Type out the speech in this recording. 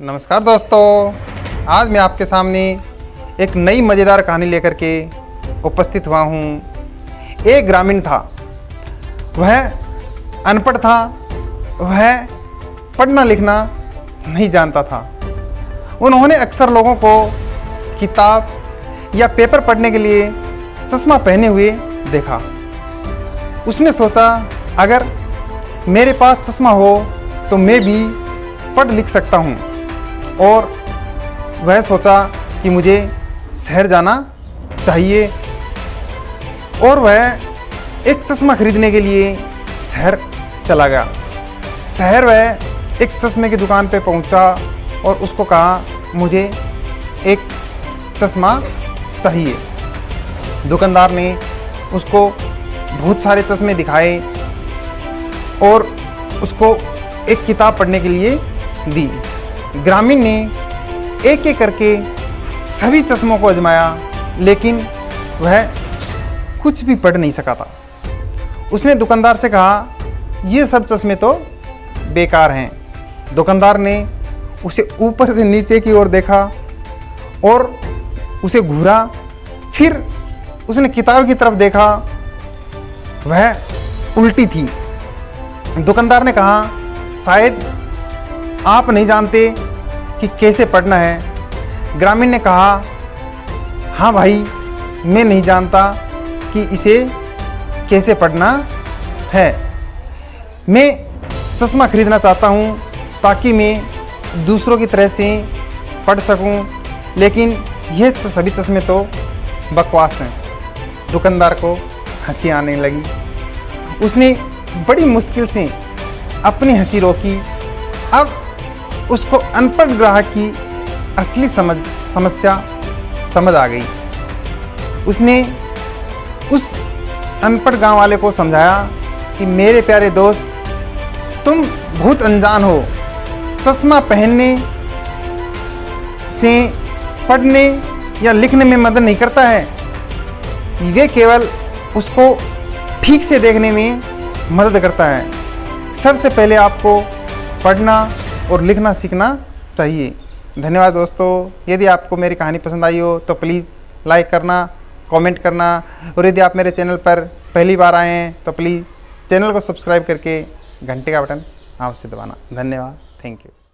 नमस्कार दोस्तों, आज मैं आपके सामने एक नई मज़ेदार कहानी लेकर के उपस्थित हुआ हूँ। एक ग्रामीण था, वह अनपढ़ था, वह पढ़ना लिखना नहीं जानता था। उन्होंने अक्सर लोगों को किताब या पेपर पढ़ने के लिए चश्मा पहने हुए देखा। उसने सोचा, अगर मेरे पास चश्मा हो तो मैं भी पढ़ लिख सकता हूँ। और वह सोचा कि मुझे शहर जाना चाहिए और वह एक चश्मा खरीदने के लिए शहर चला गया। शहर वह एक चश्मे की दुकान पे पहुंचा और उसको कहा, मुझे एक चश्मा चाहिए। दुकानदार ने उसको बहुत सारे चश्मे दिखाए और उसको एक किताब पढ़ने के लिए दी। ग्रामीण ने एक एक करके सभी चश्मों को आजमाया, लेकिन वह कुछ भी पढ़ नहीं सका था। उसने दुकानदार से कहा, ये सब चश्मे तो बेकार हैं। दुकानदार ने उसे ऊपर से नीचे की ओर देखा और उसे घूरा। फिर उसने किताब की तरफ देखा, वह उल्टी थी। दुकानदार ने कहा, शायद आप नहीं जानते कि कैसे पढ़ना है। ग्रामीण ने कहा, हाँ भाई, मैं नहीं जानता कि इसे कैसे पढ़ना है। मैं चश्मा खरीदना चाहता हूँ ताकि मैं दूसरों की तरह से पढ़ सकूँ, लेकिन ये सभी चश्मे तो बकवास हैं। दुकानदार को हंसी आने लगी। उसने बड़ी मुश्किल से अपनी हंसी रोकी। अब उसको अनपढ़ ग्राहक की असली समस्या समझ आ गई। उसने उस अनपढ़ गांव वाले को समझाया कि मेरे प्यारे दोस्त, तुम बहुत अनजान हो। चश्मा पहनने से पढ़ने या लिखने में मदद नहीं करता है, ये केवल उसको ठीक से देखने में मदद करता है। सबसे पहले आपको पढ़ना और लिखना सीखना चाहिए। धन्यवाद दोस्तों। यदि आपको मेरी कहानी पसंद आई हो तो प्लीज़ लाइक करना, कमेंट करना, और यदि आप मेरे चैनल पर पहली बार आए हैं तो प्लीज़ चैनल को सब्सक्राइब करके घंटे का बटन अवश्य दबाना। धन्यवाद। Thank you.